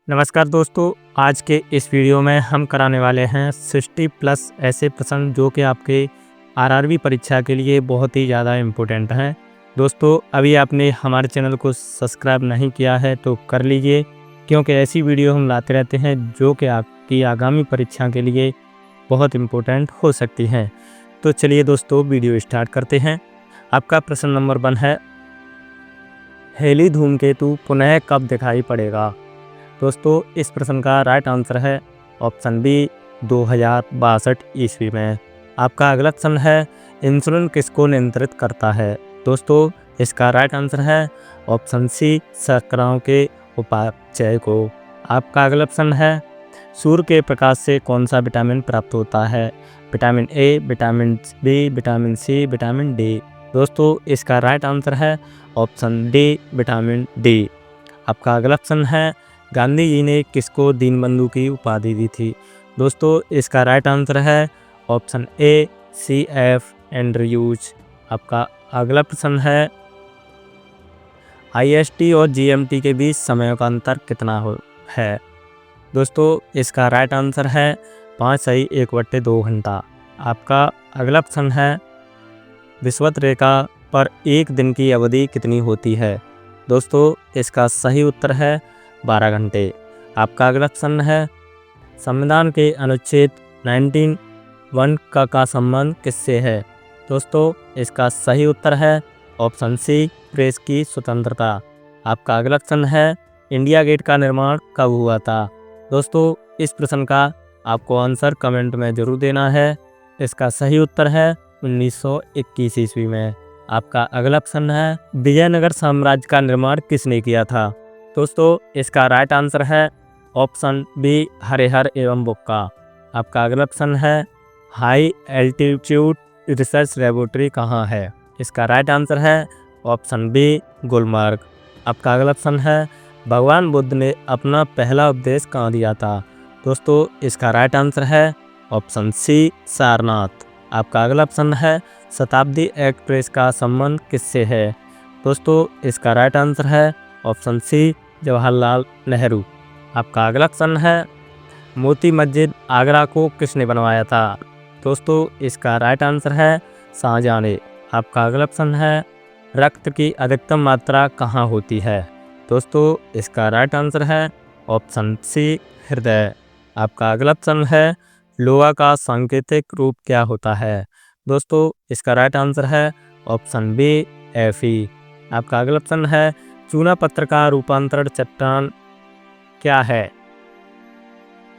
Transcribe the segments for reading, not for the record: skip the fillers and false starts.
नमस्कार दोस्तों, आज के इस वीडियो में हम कराने वाले हैं 60 प्लस ऐसे प्रश्न जो कि आपके आरआरबी परीक्षा के लिए बहुत ही ज़्यादा इम्पोर्टेंट हैं। दोस्तों, अभी आपने हमारे चैनल को सब्सक्राइब नहीं किया है तो कर लीजिए, क्योंकि ऐसी वीडियो हम लाते रहते हैं जो कि आपकी आगामी परीक्षा के लिए बहुत इम्पोर्टेंट हो सकती हैं। तो चलिए दोस्तों, वीडियो स्टार्ट करते हैं। आपका प्रश्न नंबर 1 है, हेली धूमकेतु पुनः कब दिखाई पड़ेगा? दोस्तों, इस प्रश्न का राइट आंसर है ऑप्शन बी 2062 ईस्वी में। आपका अगला प्रश्न है, इंसुलिन किसको नियंत्रित करता है? दोस्तों, इसका राइट आंसर है ऑप्शन सी शर्कराओं के उपापचय को। आपका अगला प्रश्न है, सूर्य के प्रकाश से कौन सा विटामिन प्राप्त होता है? Vitamin A, vitamin B, vitamin C, vitamin D. दोस्तों, इसका राइट आंसर है ऑप्शन डी विटामिन डी। आपका अगला प्रश्न है, गांधी जी ने किसको दीनबंधु की उपाधि दी थी? दोस्तों, इसका राइट आंसर है ऑप्शन ए CF एंड्रयूज। आपका अगला प्रश्न है, IST और GMT के बीच समय का अंतर कितना है? दोस्तों, इसका राइट आंसर है 5 सही 1/2 घंटा। आपका अगला प्रश्न है, विषुवत रेखा पर एक दिन की अवधि कितनी होती है? दोस्तों, इसका सही उत्तर है 12 घंटे। आपका अगला प्रश्न है, संविधान के अनुच्छेद 19(1) का संबंध किससे है? दोस्तों, इसका सही उत्तर है ऑप्शन सी प्रेस की स्वतंत्रता। आपका अगला प्रश्न है, इंडिया गेट का निर्माण कब हुआ था? दोस्तों, इस प्रश्न का आपको आंसर कमेंट में जरूर देना है। इसका सही उत्तर है 1921 ईस्वी में। आपका अगला प्रश्न है, विजयनगर साम्राज्य का निर्माण किसने किया था? दोस्तों, इसका राइट आंसर है ऑप्शन बी हरिहर एवं बुक्का। आपका अगला प्रश्न है, हाई एल्टीट्यूड रिसर्च लेबोरेटरी कहाँ है? इसका राइट आंसर है ऑप्शन बी गुलमर्ग। आपका अगला प्रश्न है, भगवान बुद्ध ने अपना पहला उपदेश कहाँ दिया था? दोस्तों, इसका राइट आंसर है ऑप्शन सी सारनाथ। आपका अगला प्रश्न है, शताब्दी एक्सप्रेस का संबंध किससे है? दोस्तों, इसका राइट आंसर है ऑप्शन सी जवाहरलाल नेहरू। आपका अगला प्रश्न है, मोती मस्जिद आगरा को किसने बनवाया था? दोस्तों, इसका राइट आंसर है शाहजहां ने। आपका अगला प्रश्न है, रक्त की अधिकतम मात्रा कहाँ होती है? दोस्तों, इसका राइट आंसर है ऑप्शन सी हृदय। आपका अगला प्रश्न है, लोहा का सांकेतिक रूप क्या होता है? दोस्तों, इसका राइट आंसर है ऑप्शन बी Fe। आपका अगला प्रश्न है, चूना पत्थर का रूपांतरण चट्टान क्या है?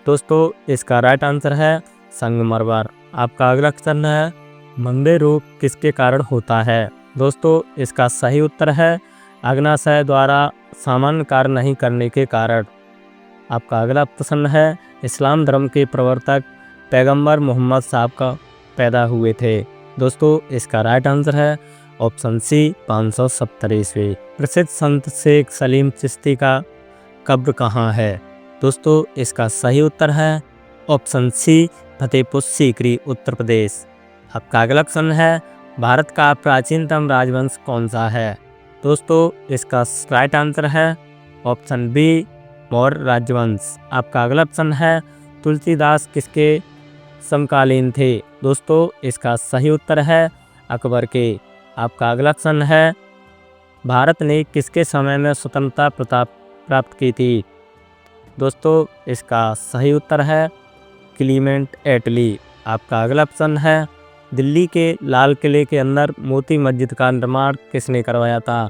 दोस्तों, इसका राइट आंसर है संगमरमर। आपका अगला प्रश्न है, मंदे रोग किसके कारण होता है? दोस्तों, इसका सही उत्तर है अग्नाशय द्वारा सामान्य कार्य नहीं करने के कारण। आपका अगला प्रश्न है, इस्लाम धर्म के प्रवर्तक पैगंबर मोहम्मद साहब का पैदा हुए थे? दोस्तों, इसका राइट आंसर है ऑप्शन सी 570 ईस्वी। प्रसिद्ध संत शेख सलीम चिश्ती का कब्र कहाँ है? दोस्तों, इसका सही उत्तर है ऑप्शन सी फतेहपुर सीकरी उत्तर प्रदेश। आपका अगला प्रश्न है, भारत का प्राचीनतम राजवंश कौन सा है? दोस्तों, इसका राइट आंसर है ऑप्शन बी मौर्य राजवंश। आपका अगला प्रश्न है, तुलसीदास किसके समकालीन थे? दोस्तों, इसका सही उत्तर है अकबर के। आपका अगला प्रश्न है, भारत ने किसके समय में स्वतंत्रता प्राप्त की थी? दोस्तों, इसका सही उत्तर है क्लीमेंट एटली। आपका अगला प्रश्न है, दिल्ली के लाल किले के अंदर मोती मस्जिद का निर्माण किसने करवाया था?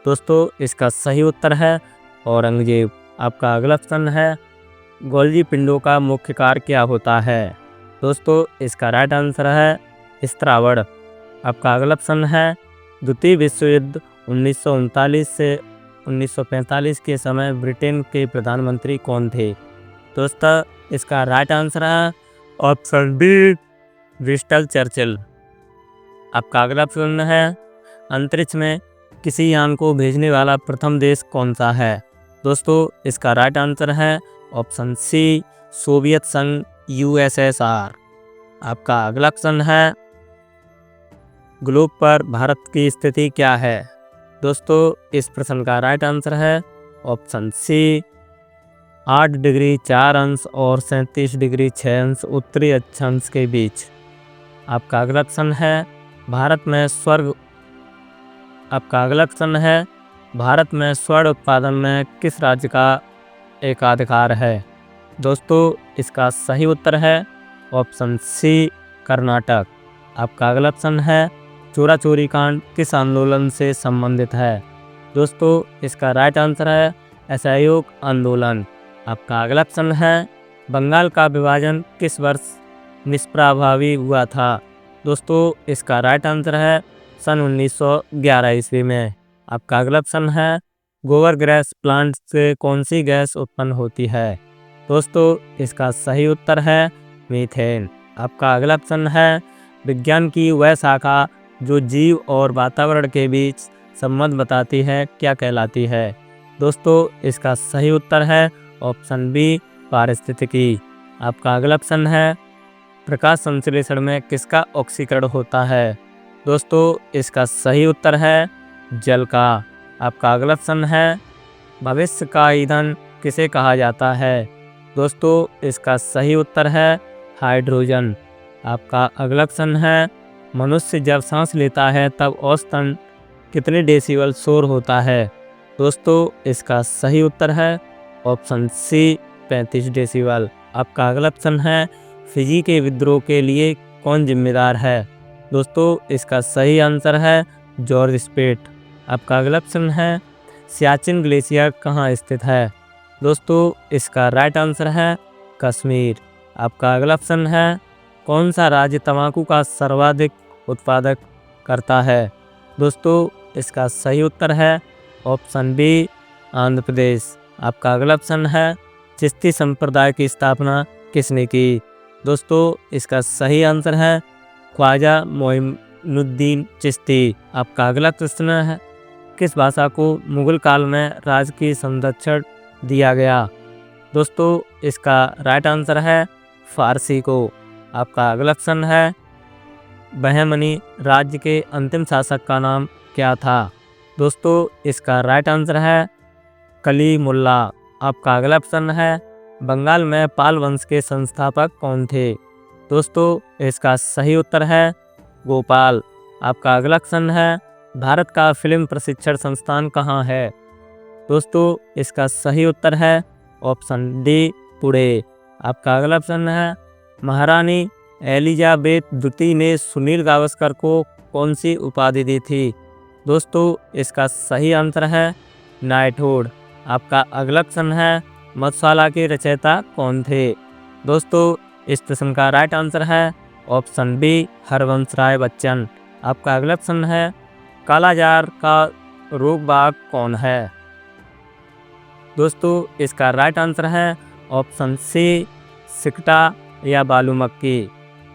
दोस्तों, इसका सही उत्तर है औरंगजेब। आपका अगला प्रश्न है, गोल्जी पिंडों का मुख्य कार्य क्या होता है? दोस्तों, इसका राइट आंसर है स्त्रावण। आपका अगला प्रश्न है, द्वितीय विश्व युद्ध 1939 से 1945 के समय ब्रिटेन के प्रधानमंत्री कौन थे? दोस्तों, इसका राइट आंसर है ऑप्शन बी विंस्टन चर्चिल। आपका अगला प्रश्न है, अंतरिक्ष में किसी यान को भेजने वाला प्रथम देश कौन सा है? दोस्तों, इसका राइट आंसर है ऑप्शन सी सोवियत संघ USSR। आपका अगला प्रश्न है, ग्लोब पर भारत की स्थिति क्या है? दोस्तों, इस प्रश्न का राइट आंसर है ऑप्शन सी 8 डिग्री 4 अंश और 37 डिग्री 6 अंश उत्तरी अक्षांश के बीच। आपका अगला प्रश्न है भारत में स्वर्ण उत्पादन में किस राज्य का एकाधिकार है। दोस्तों इसका सही उत्तर है ऑप्शन सी कर्नाटक। आपका अगला प्रश्न है चोरा चोरी कांड किस आंदोलन से संबंधित है। दोस्तों इसका राइट आंसर है असहयोग आंदोलन। आपका अगला प्रश्न है बंगाल का विभाजन किस वर्ष निष्प्रभावी हुआ था। दोस्तों इसका राइट आंसर है सन 1911 ईस्वी में। आपका अगला प्रश्न है गोबर गैस प्लांट से कौन सी गैस उत्पन्न होती है। दोस्तों इसका सही उत्तर है मीथेन। आपका अगला प्रश्न है विज्ञान की वह शाखा जो जीव और वातावरण के बीच संबंध बताती है क्या कहलाती है। दोस्तों इसका सही उत्तर है ऑप्शन बी पारिस्थितिकी। आपका अगला प्रश्न है प्रकाश संश्लेषण में किसका ऑक्सीकरण होता है। दोस्तों इसका सही उत्तर है जल का। आपका अगला प्रश्न है भविष्य का ईंधन किसे कहा जाता है। दोस्तों इसका सही उत्तर है हाइड्रोजन। आपका अगला प्रश्न है मनुष्य जब सांस लेता है तब औसतन कितने डेसिबल शोर होता है। दोस्तों इसका सही उत्तर है ऑप्शन सी 35 डेसिबल। आपका अगला प्रश्न है फिजी के विद्रोह के लिए कौन जिम्मेदार है। दोस्तों इसका सही आंसर है जॉर्ज स्पेट। आपका अगला प्रश्न है सियाचिन ग्लेशियर कहाँ स्थित है। दोस्तों इसका राइट आंसर है कश्मीर। आपका अगला प्रश्न है कौन सा राज्य तंबाकू का सर्वाधिक उत्पादक करता है। दोस्तों इसका सही उत्तर है ऑप्शन बी आंध्र प्रदेश। आपका अगला प्रश्न है चिश्ती संप्रदाय की स्थापना किसने की। दोस्तों इसका सही आंसर है ख्वाजा मोइनुद्दीन चिश्ती। आपका अगला प्रश्न है किस भाषा को मुगल काल में राजकीय संरक्षण दिया गया। दोस्तों इसका राइट आंसर है फारसी को। आपका अगला प्रश्न है बहमनी राज्य के अंतिम शासक का नाम क्या था। दोस्तों इसका राइट आंसर है कलीमुल्ला। आपका अगला प्रश्न है बंगाल में पाल वंश के संस्थापक कौन थे। दोस्तों इसका सही उत्तर है गोपाल। आपका अगला प्रश्न है भारत का फिल्म प्रशिक्षण संस्थान कहाँ है। दोस्तों इसका सही उत्तर है ऑप्शन डी पुणे। आपका अगला प्रश्न है महारानी एलिजाबेथ द्वितीय ने सुनील गावस्कर को कौन सी उपाधि दी थी। दोस्तों इसका सही आंसर है नाइटहुड। आपका अगला प्रश्न है मधुशाला के रचयिता कौन थे। दोस्तों इस प्रश्न का राइट आंसर है ऑप्शन बी हरवंश राय बच्चन। आपका अगला प्रश्न है कालाजार का रोगबाग कौन है। दोस्तों इसका राइट आंसर है ऑप्शन सी सिकटा या बालूमक्की।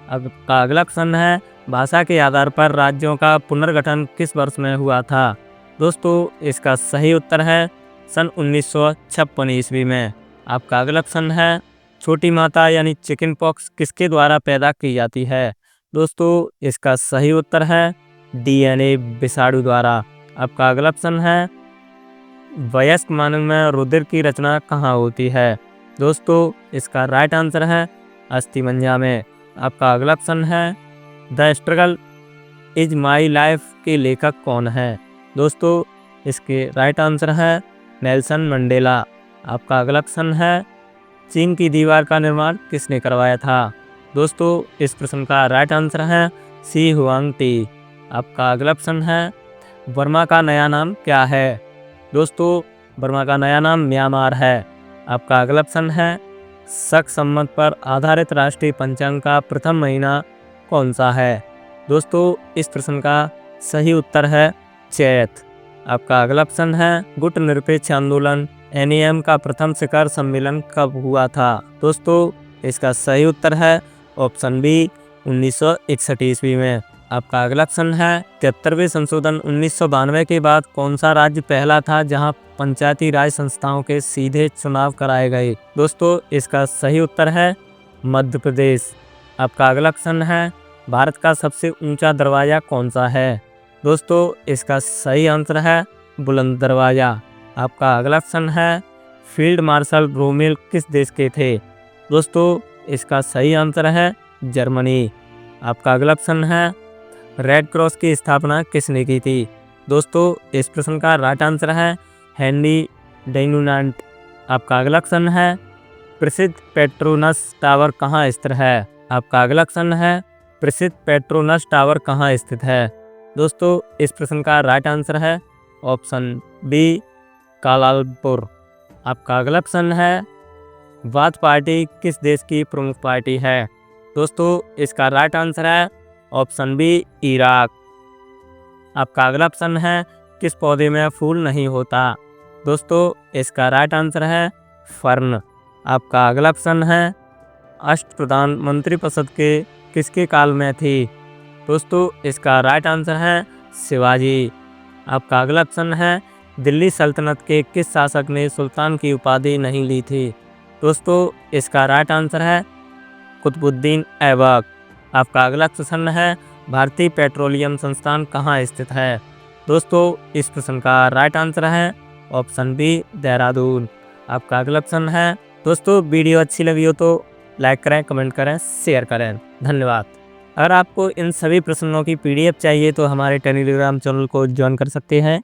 अब का अगला प्रश्न है भाषा के आधार पर राज्यों का पुनर्गठन किस वर्ष में हुआ था। दोस्तों इसका सही उत्तर है सन 1956 ईस्वी में। आपका अगला प्रश्न है छोटी माता यानी चिकन पॉक्स किसके द्वारा पैदा की जाती है। दोस्तों इसका सही उत्तर है DNA विषाणु द्वारा। आपका अगला प्रश्न है वयस्क मानव में रुधिर की रचना कहाँ होती है। दोस्तों इसका राइट आंसर है अस्थिमज्जा में। आपका अगला प्रश्न है the struggle is my life के लेखक कौन है। दोस्तों इसके राइट आंसर है नेल्सन मंडेला। आपका अगला प्रश्न है चीन की दीवार का निर्माण किसने करवाया था। दोस्तों इस प्रश्न का राइट आंसर है सी हुआंगटी। आपका अगला प्रश्न है बर्मा का नया नाम क्या है। दोस्तों बर्मा का नया नाम म्यांमार है। आपका अगला प्रश्न है शक संवत पर आधारित राष्ट्रीय पंचांग का प्रथम महीना कौन सा है। दोस्तों इस प्रश्न का सही उत्तर है चैत। आपका अगला प्रश्न है गुट निरपेक्ष आंदोलन NAM का प्रथम शिखर सम्मेलन कब हुआ था। दोस्तों इसका सही उत्तर है ऑप्शन बी 1961 ईस्वी में। आपका अगला प्रश्न है 73वें संशोधन 1992 के बाद कौन सा राज्य पहला था जहां पंचायती राज संस्थाओं के सीधे चुनाव कराए गए। दोस्तों इसका सही उत्तर है मध्य प्रदेश। आपका अगला प्रश्न है भारत का सबसे ऊंचा दरवाजा कौन सा है। दोस्तों इसका सही आंसर है बुलंद दरवाजा। आपका अगला प्रश्न है फील्ड मार्शल रोमेल किस देश के थे? दोस्तों इसका सही आंसर है जर्मनी। आपका अगला प्रश्न है, रेड क्रॉस की स्थापना किसने की थी? दोस्तों इस प्रश्न का राइट आंसर है हेनरी डुनान्ट। आपका अगला प्रश्न है, प्रसिद्ध पेट्रोनस टावर कहाँ स्थित है? आपका अगला प्रश्न है, प्रसिद्ध पेट्रोनस टावर कहाँ स्थित है? दोस्तों इस प्रश्न का राइट आंसर है ऑप्शन बी कालालपुर। आपका अगला प्रश्न है, वाद पार्टी किस देश की प्रमुख पार्टी है? दोस्तों इसका राइट आंसर है ऑप्शन बी इराक। आपका अगला प्रश्न है, किस पौधे में फूल नहीं होता? दोस्तों इसका राइट आंसर है फर्न। आपका अगला प्रश्न है, अष्टप्रधान मंत्रिपरिषद के किसके काल में थी? दोस्तों इसका राइट आंसर है शिवाजी। आपका अगला प्रश्न है, दिल्ली सल्तनत के किस शासक ने सुल्तान की उपाधि नहीं ली थी? दोस्तों इसका राइट आंसर है कुतुबुद्दीन ऐबक। आपका अगला प्रश्न है, भारतीय पेट्रोलियम संस्थान कहाँ स्थित है? दोस्तों इस प्रश्न का राइट आंसर है ऑप्शन बी देहरादून। आपका अगला प्रश्न है, दोस्तों वीडियो अच्छी लगी हो तो लाइक करें, कमेंट करें, शेयर करें। धन्यवाद। अगर आपको इन सभी प्रश्नों की PDF चाहिए तो हमारे टेलीग्राम चैनल को ज्वाइन कर सकते हैं।